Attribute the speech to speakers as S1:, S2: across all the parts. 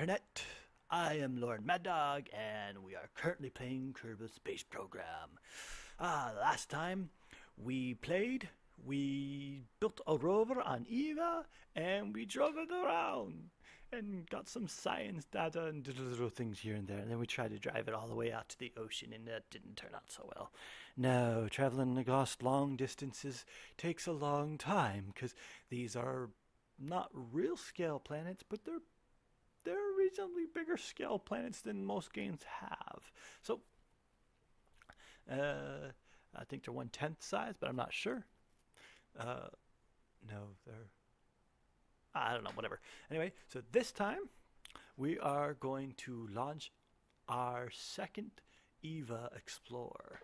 S1: Internet. I am LordMaddog, and we are currently playing Kerbal Space Program. Last time we played, we built a rover on Eva, and we drove it around, and got some science data and little things here and there, and then we tried to drive it all the way out to the ocean, and that didn't turn out so well. No, traveling across long distances takes a long time, because these are not real scale planets, but they're reasonably bigger scale planets than most games have. So, I think they're 1/10 size, but I'm not sure. No, they're. I don't know, whatever. Anyway, so this time we are going to launch our second EVA Explorer.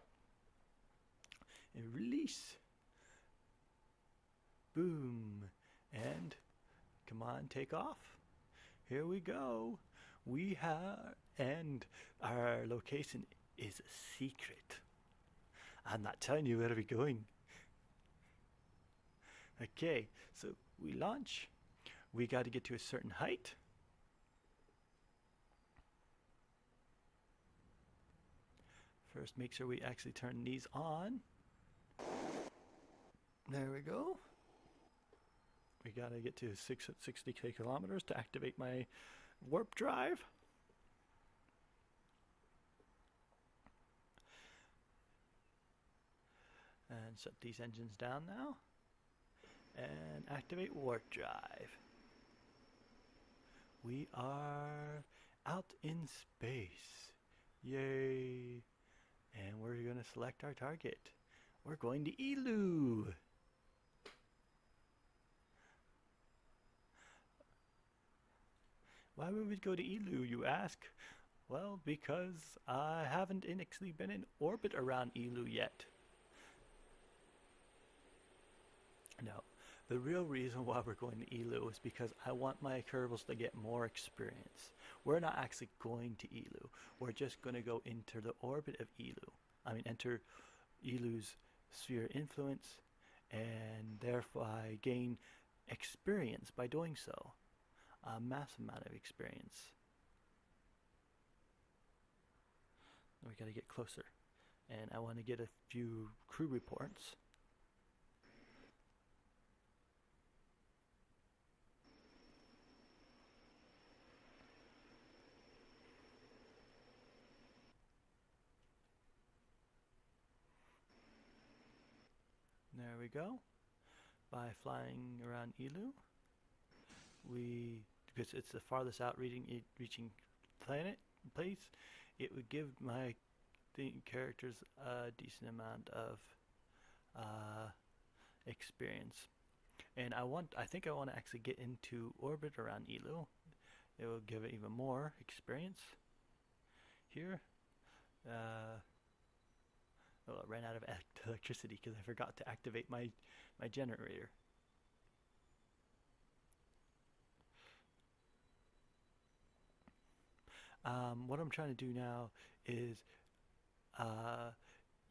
S1: And release. Boom. And come on, take off. Here we go. We have, and our location is a secret. I'm not telling you where we're going. Okay, so we launch. We got to get to a certain height. First, make sure we actually turn these on. There we go. We got to get to 60 kilometers to activate my warp drive. And shut these engines down now. And activate warp drive. We are out in space. Yay. And we're going to select our target. We're going to Elu. Why would we go to Elu, you ask? Well, because I haven't actually been in orbit around Elu yet. No, the real reason why we're going to Elu is because I want my Kerbals to get more experience. We're not actually going to Elu. We're just going to go into the orbit of Elu. I mean, enter Elu's sphere of influence, and therefore gain experience by doing so. A massive amount of experience. We gotta get closer, and I want to get a few crew reports. There we go. By flying around Elu, because it's the farthest out reaching place, it would give my characters a decent amount of experience. And I think I want to actually get into orbit around Elu. It will give it even more experience. Here, I ran out of electricity because I forgot to activate my generator. What I'm trying to do now is,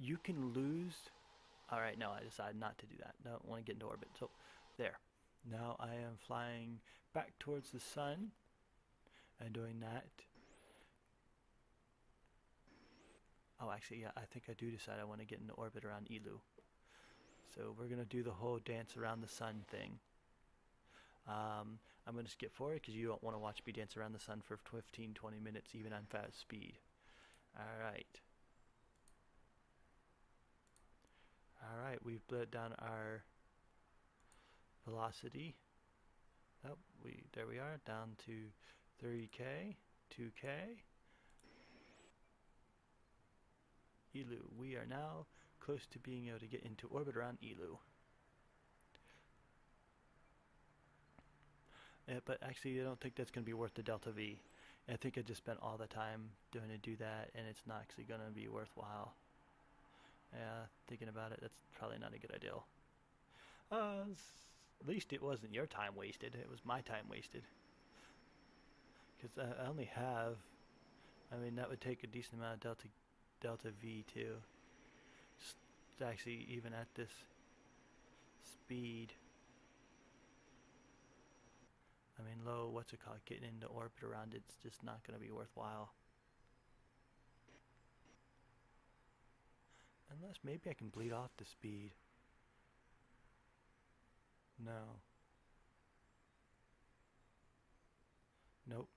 S1: you can lose. Alright, no, I decided not to do that. Don't want to get into orbit. So, there. Now I am flying back towards the sun and doing that. Oh, actually, yeah, I think I do decide I want to get into orbit around Elu. So we're going to do the whole dance around the sun thing. I'm going to skip forward because you don't want to watch me dance around the sun for 15-20 minutes even on fast speed. Alright. Alright, we've bled down our velocity. Oh, there we are, down to 30k, 2k. Elu. We are now close to being able to get into orbit around Elu. But actually, I don't think that's going to be worth the Delta V. I think I just spent all the time doing to do that, and it's not actually going to be worthwhile. Yeah, thinking about it, that's probably not a good idea. At least it wasn't your time wasted. It was my time wasted. Because I only have... I mean, that would take a decent amount of Delta V too. It's actually, even at this speed, I mean, low, what's it called? Getting into orbit around it's just not going to be worthwhile. Unless maybe I can bleed off the speed. No. Nope.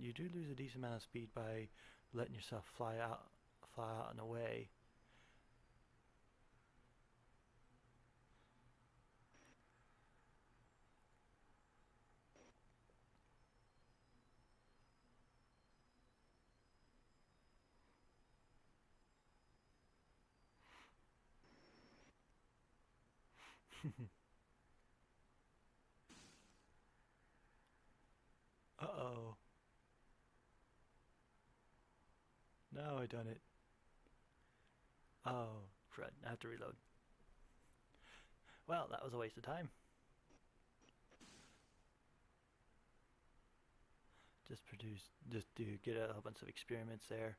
S1: You do lose a decent amount of speed by letting yourself fly out and away. Uh-oh. No, I done it. Oh, crud. I have to reload. Well, that was a waste of time. Just to get a whole bunch of experiments there.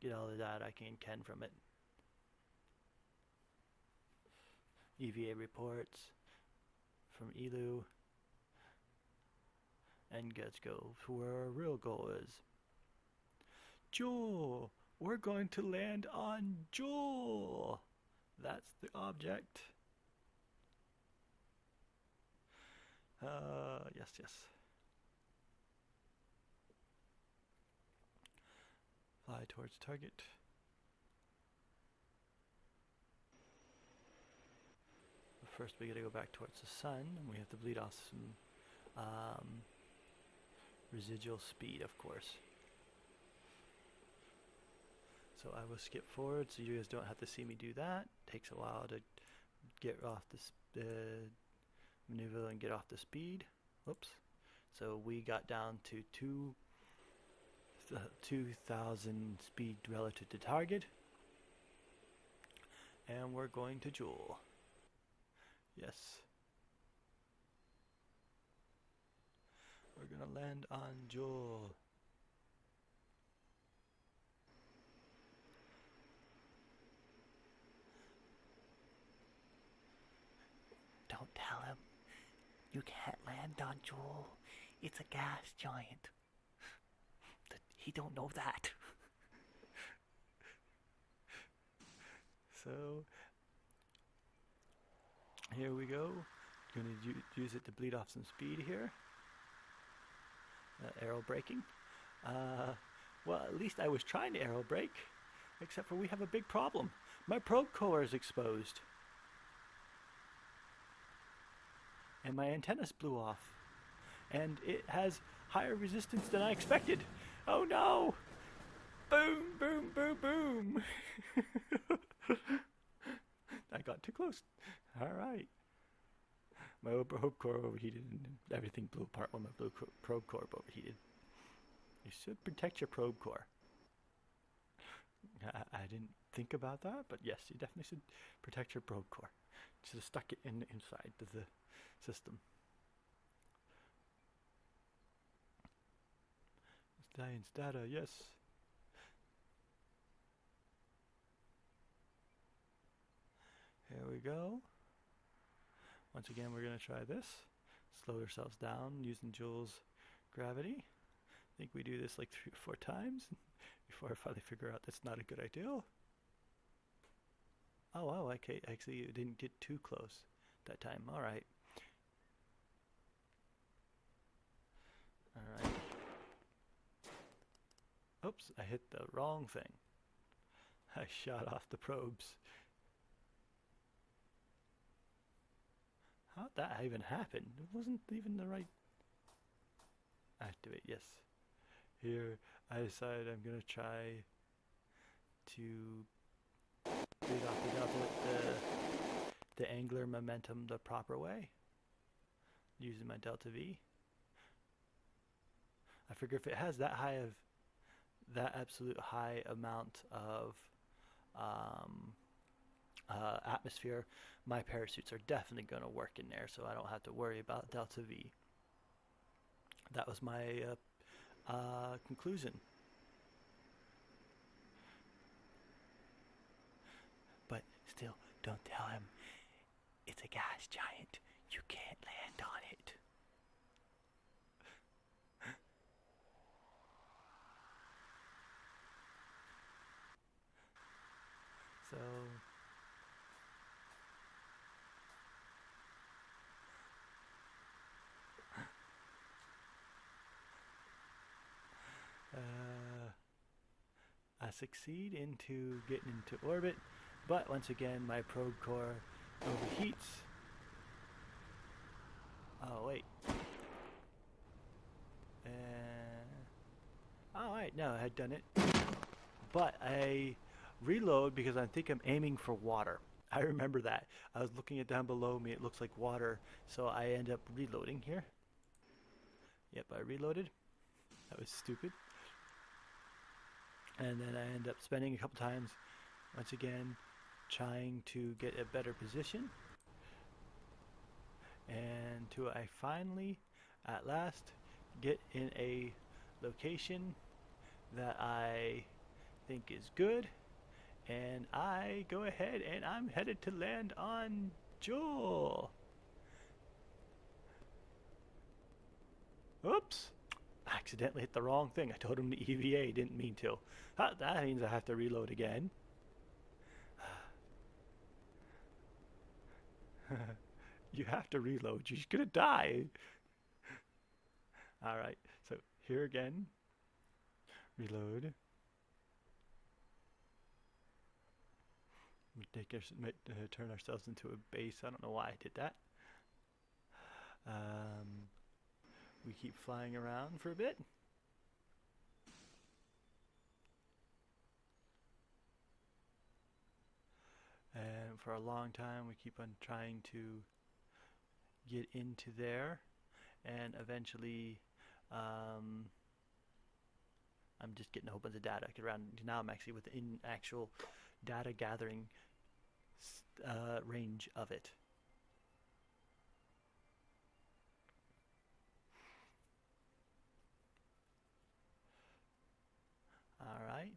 S1: Get all the data I can from it. EVA reports from ELU. And let's go to where our real goal is. Jool! We're going to land on Jool! That's the object. Yes. Fly towards target. But first we gotta go back towards the sun, and we have to bleed off some residual speed, of course. So I will skip forward so you guys don't have to see me do that. Takes a while to get off the maneuver and get off the speed. Whoops. So we got down to 2,000 speed relative to target. And we're going to Jool. Yes. We're gonna land on Jool. Don't tell him. You can't land on Jool. It's a gas giant. He don't know that. So here we go. Gonna use it to bleed off some speed here. Aero braking. Well, at least I was trying to aero brake, except for we have a big problem. My probe core is exposed. And my antennas blew off. And it has higher resistance than I expected. Oh no! Boom, boom, boom, boom! I got too close. Alright. My probe core overheated and everything blew apart when my probe core overheated. You should protect your probe core. I didn't think about that, but yes, you definitely should protect your probe core. You should have stuck it inside of the system. Science data, yes. Here we go. Once again, we're going to try this. Slow ourselves down using Jool's gravity. I think we do this like 3 or 4 times before I finally figure out that's not a good idea. Oh wow, okay, actually it didn't get too close that time. Alright. Alright. Oops, I hit the wrong thing. I shot off the probes. How'd that even happen? It wasn't even the right... Activate, yes. Here, I decided I'm going to try to read off the delta with the angular momentum the proper way. Using my delta V. I figure if it has that absolute high amount of atmosphere, my parachutes are definitely going to work in there, so I don't have to worry about delta V. That was my conclusion. But still, don't tell him it's a gas giant. You can't land on it. So I succeed into getting into orbit, but once again my probe core overheats. Oh wait. Oh wait, no, I had done it. But I reload because I think I'm aiming for water. I remember that. I was looking at down below me, it looks like water, so I end up reloading here. Yep, I reloaded. That was stupid. And then I end up spending a couple times, once again, trying to get a better position. And till I finally, at last, get in a location that I think is good. And I go ahead and I'm headed to land on Jool. Oops. I accidentally hit the wrong thing. I told him the EVA, didn't mean to. That means I have to reload again. You have to reload. You're gonna die. Alright, so here again. Reload. We turn ourselves into a base. I don't know why I did that. We keep flying around for a bit. And for a long time we keep on trying to get into there, and eventually I'm just getting a whole bunch of data around. Now I'm actually within actual data gathering range of it. Alright.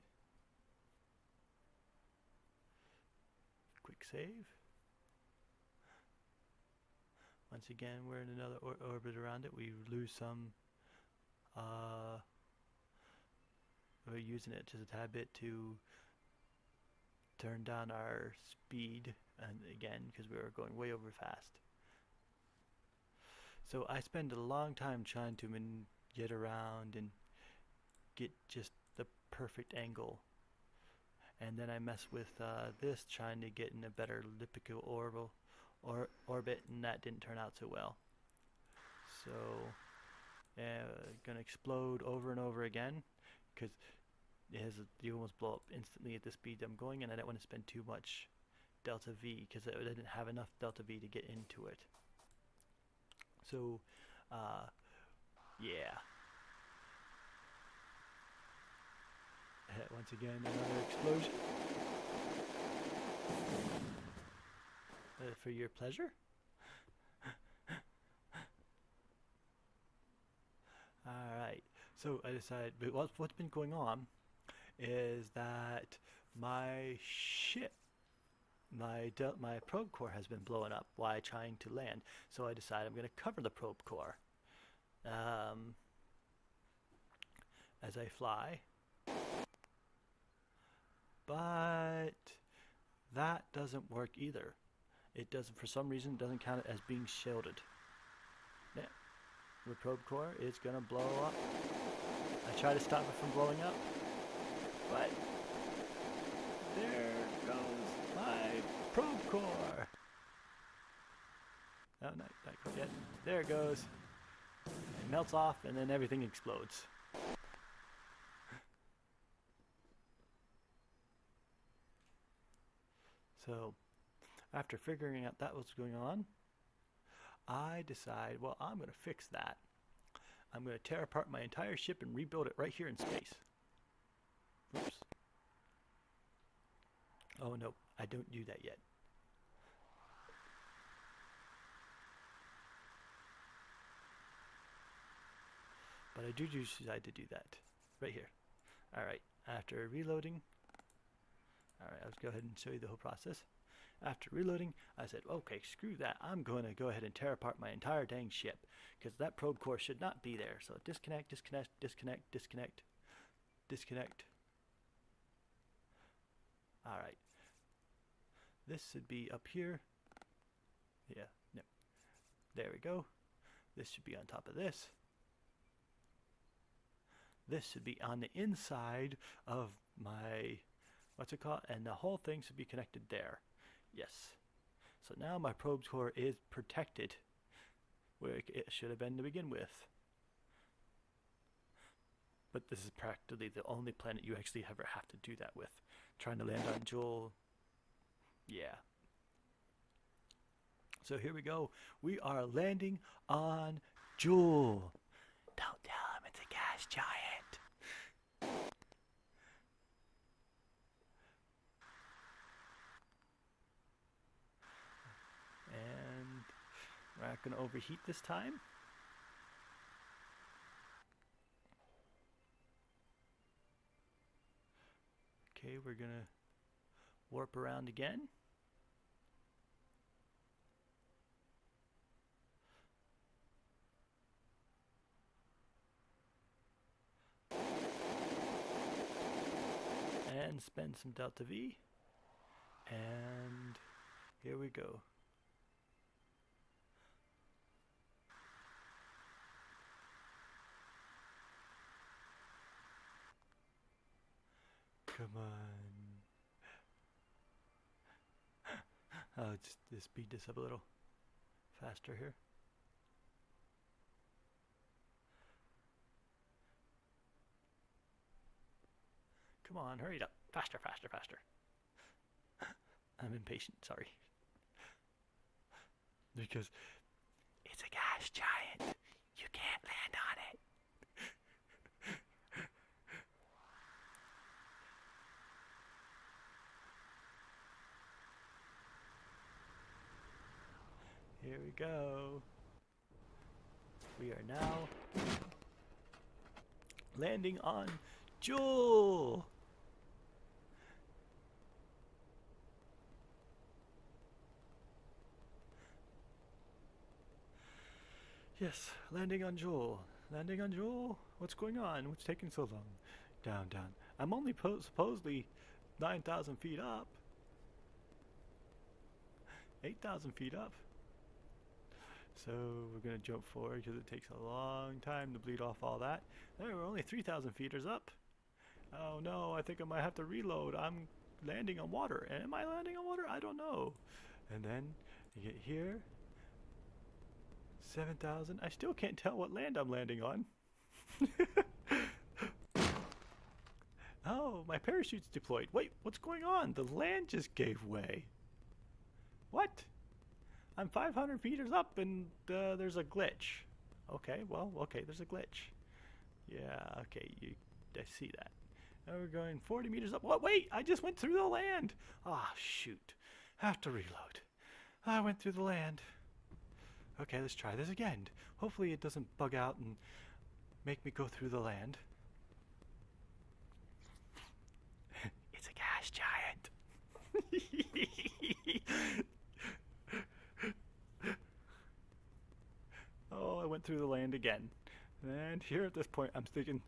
S1: Quick save. Once again, we're in another orbit around it. We lose some. We're using it just a tad bit to turn down our speed, and again, because we were going way over fast. So I spend a long time trying to get around and get just the perfect angle. And then I mess with this, trying to get in a better elliptical orbit, and that didn't turn out so well. So gonna explode over and over again, because you almost blow up instantly at the speed I'm going, and I don't want to spend too much delta V, because I didn't have enough delta V to get into it. So yeah. Once again, another explosion. For your pleasure. Alright, so I decided, but what's been going on is that my ship, my probe core has been blowing up while trying to land. So I decided I'm going to cover the probe core as I fly. But that doesn't work either. It doesn't, for some reason, doesn't count it as being shielded. Yeah. The probe core is gonna blow up. I try to stop it from blowing up, but there goes my probe core. No, not quite yet. There it goes. It melts off, and then everything explodes. So, after figuring out that what's going on, I decide, well, I'm going to fix that. I'm going to tear apart my entire ship and rebuild it right here in space. Oops. Oh no, I don't do that yet. But I do decide to do that. Right here. Alright, after reloading. Alright, let's go ahead and show you the whole process. After reloading, I said, okay, screw that. I'm going to go ahead and tear apart my entire dang ship, because that probe core should not be there. So disconnect, disconnect, disconnect, disconnect, disconnect. Alright. This should be up here. Yeah, no. There we go. This should be on top of this. This should be on the inside of my, what's it called? And the whole thing should be connected there. Yes. So now my probe core is protected where it should have been to begin with. But this is practically the only planet you actually ever have to do that with. Trying to land on Jool. Yeah. So here we go. We are landing on Jool. Don't tell him it's a gas giant. And we're not going to overheat this time. Okay, we're going to warp around again. And spend some delta V. And here we go. Come on. Oh, just speed this up a little faster here. Come on, hurry it up. Faster, faster, faster. I'm impatient, sorry. Because it's a gas giant. You can't land on it. Here we go. We are now landing on Jool. Yes, landing on Jool. Landing on Jool? What's going on? What's taking so long? Down, down. I'm only supposedly 9,000 feet up. 8,000 feet up. So we're going to jump forward because it takes a long time to bleed off all that. There, we're only 3,000 feeters up. Oh no, I think I might have to reload. I'm landing on water. Am I landing on water? I don't know. And then you get here. 7,000. I still can't tell what land I'm landing on. Oh, my parachute's deployed. Wait, what's going on? The land just gave way. What? I'm 500 meters up and there's a glitch. Okay, well, okay, there's a glitch. Yeah, okay, I see that. Now we're going 40 meters up. What? Wait, I just went through the land. Ah, shoot. Have to reload. I went through the land. Okay, let's try this again. Hopefully it doesn't bug out and make me go through the land. It's a gas giant. Oh, I went through the land again. And here at this point, I'm thinking,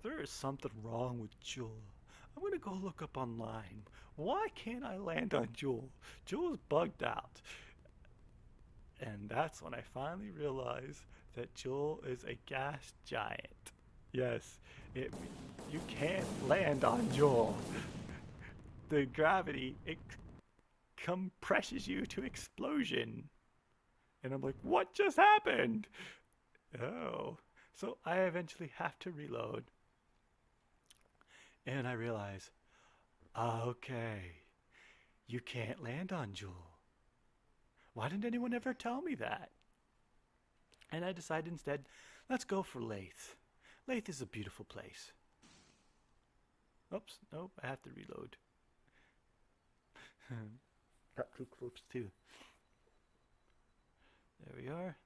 S1: there is something wrong with Jool. I'm going to go look up online. Why can't I land on Jool? Jool's bugged out. And that's when I finally realized that Jool is a gas giant. Yes, you can't land on Jool. The gravity, it compresses you to explosion. And I'm like, what just happened? Oh, so I eventually have to reload. And I realize, okay, you can't land on Jool. Why didn't anyone ever tell me that? And I decided instead, let's go for Lathe. Lathe is a beautiful place. Oops, nope, I have to reload. Got too close too. There we are.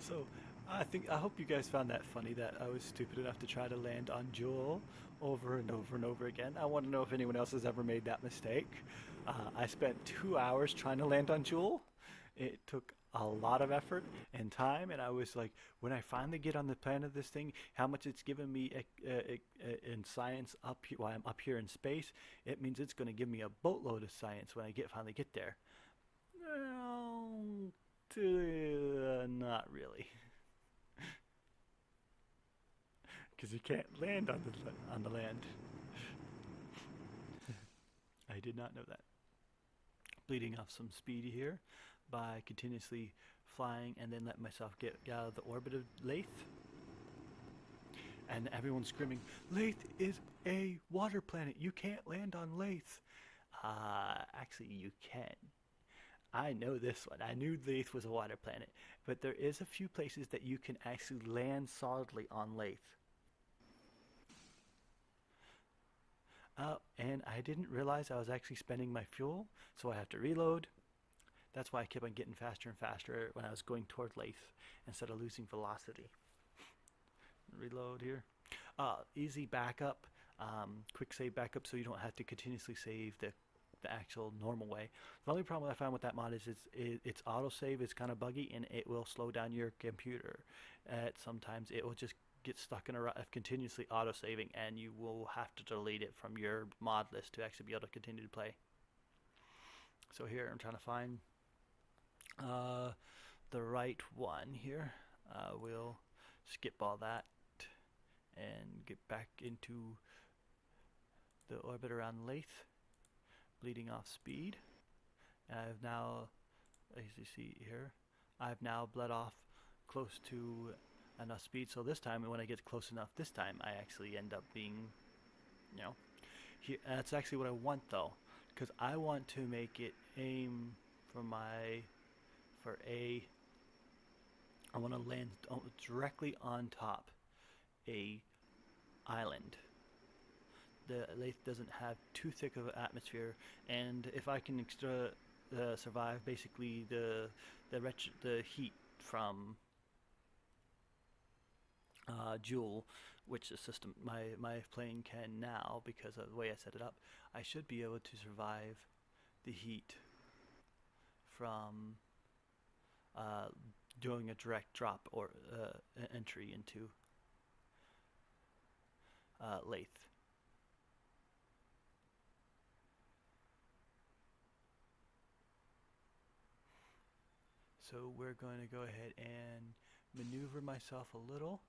S1: So I hope you guys found that funny that I was stupid enough to try to land on Jool over and over and over again. I want to know if anyone else has ever made that mistake. I spent 2 hours trying to land on Jool. It took a lot of effort and time, and I was like, when I finally get on the plan of this thing, how much it's given me in science up here, while I'm up here in space, it means it's going to give me a boatload of science when I finally get there. Well, not really, because you can't land on the land. I did not know that. Bleeding off some speed here by continuously flying and then let myself get out of the orbit of Lathe. And everyone's screaming, Lathe is a water planet. You can't land on Lathe. Actually, you can. I know this one. I knew Lathe was a water planet. But there is a few places that you can actually land solidly on Lathe. And I didn't realize I was actually spending my fuel, so I have to reload. That's why I kept on getting faster and faster when I was going toward Lathe instead of losing velocity. Reload here. Easy backup, quick save backup, so you don't have to continuously save the actual normal way. The only problem I found with that mod is its autosave is kind of buggy and it will slow down your computer. Sometimes it will just get stuck in a rut of continuously autosaving, and you will have to delete it from your mod list to actually be able to continue to play. So here I'm trying to find the right one here. We'll skip all that and get back into the orbit around Lathe, bleeding off speed. And I've now, as you see here, I've now bled off close to enough speed, so this time when I get close enough this time I actually end up being, you know, here. That's actually what I want though, because I want to make it aim for I want to land directly on top a island. The Lathe doesn't have too thick of an atmosphere, and if I can survive basically the heat from Jool, which the system my plane can now because of the way I set it up, I should be able to survive the heat from doing a direct drop or entry into Lathe. So we're going to go ahead and maneuver myself a little.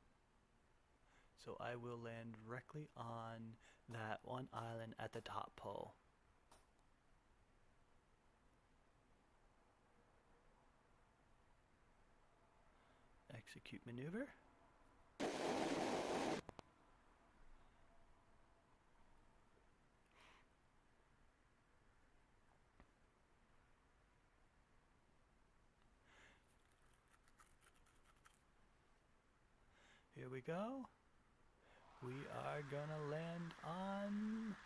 S1: So I will land directly on that one island at the top pole. Execute maneuver. Here we go. We are gonna land on...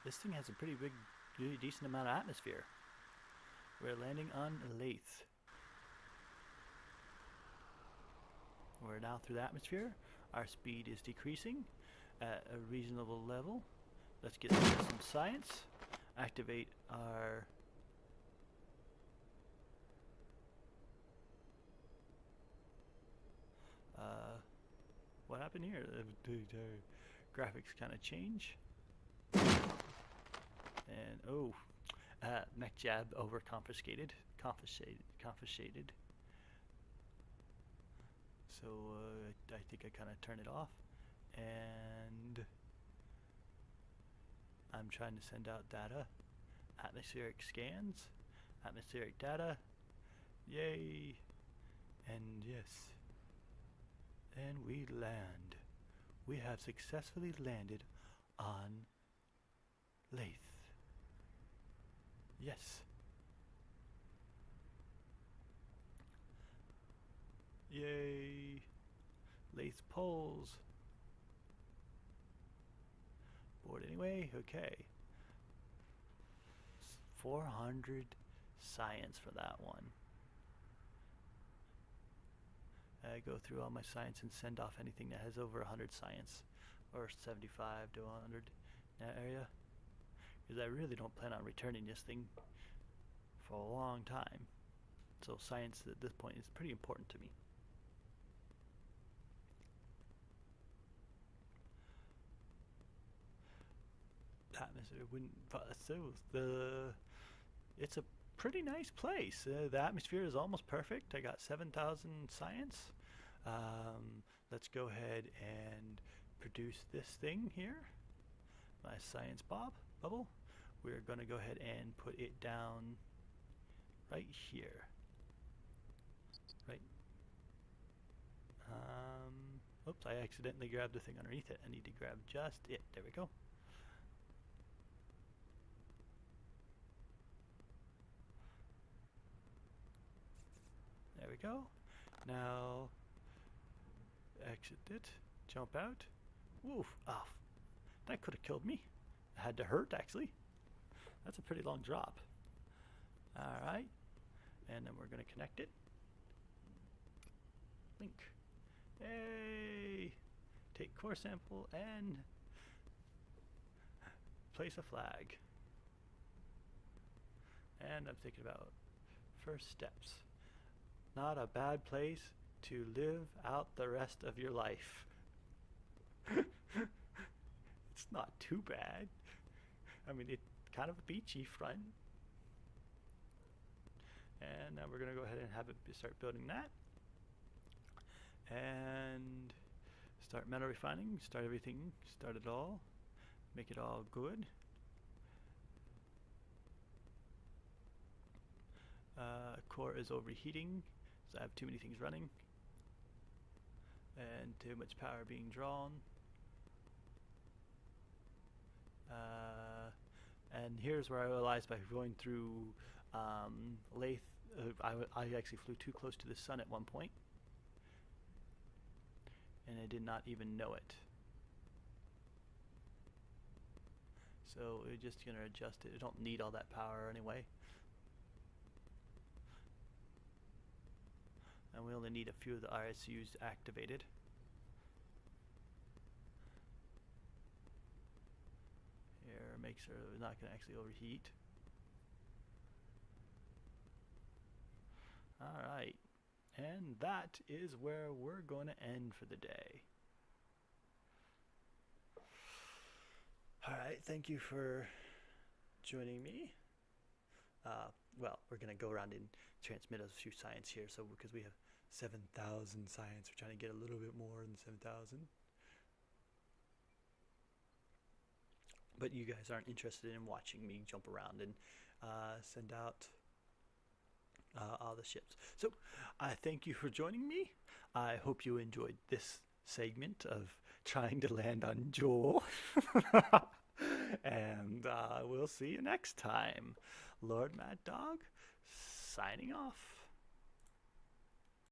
S1: This thing has a pretty big, really decent amount of atmosphere. We're landing on Lathe. We're now through the atmosphere. Our speed is decreasing at a reasonable level. Let's get into some science. Activate our... what happened here? The graphics kind of change. And mech jab over confiscated. So I think I kind of turn it off, and I'm trying to send out data. Atmospheric scans, atmospheric data, yay, and yes. And we land. We have successfully landed on Lathe. Yes. Yay. Lathe poles. Board anyway? Okay. 400 science for that one. go through all my science and send off anything that has over 100 science, or 75 to 100 in that area, because I really don't plan on returning this thing for a long time. So science at this point is pretty important to me. Atmosphere wouldn't, so it's a pretty nice place. The atmosphere is almost perfect. I got 7,000 science. Let's go ahead and produce this thing here, my science bubble. We're going to go ahead and put it down right here. Right. Oops, I accidentally grabbed the thing underneath it. I need to grab just it. There we go. There we go. Now exit it, jump out. Woof! Oh, that could have killed me. It had to hurt, actually. That's a pretty long drop. Alright. And then we're going to connect it. Link. Hey! Take core sample and place a flag. And I'm thinking about first steps. Not a bad place to live out the rest of your life. It's not too bad. I mean, it's kind of a beachy front. And now we're going to go ahead and have it start building that. And start metal refining, start everything, start it all, make it all good. Core is overheating, so I have too many things running and too much power being drawn. And here's where I realized by going through Lathe, I actually flew too close to the sun at one point, and I did not even know it. So we're just going to adjust it. I don't need all that power anyway. And we only need a few of the RSUs activated. Here, make sure it's not going to actually overheat. Alright, and that is where we're going to end for the day. Alright, thank you for joining me. Well, we're going to go around and transmit a few science here, so because we have 7,000 science, we're trying to get a little bit more than 7,000. But you guys aren't interested in watching me jump around and send out all the ships. So I thank you for joining me. I hope you enjoyed this segment of trying to land on Jool. And we'll see you next time. LordMaddog signing off.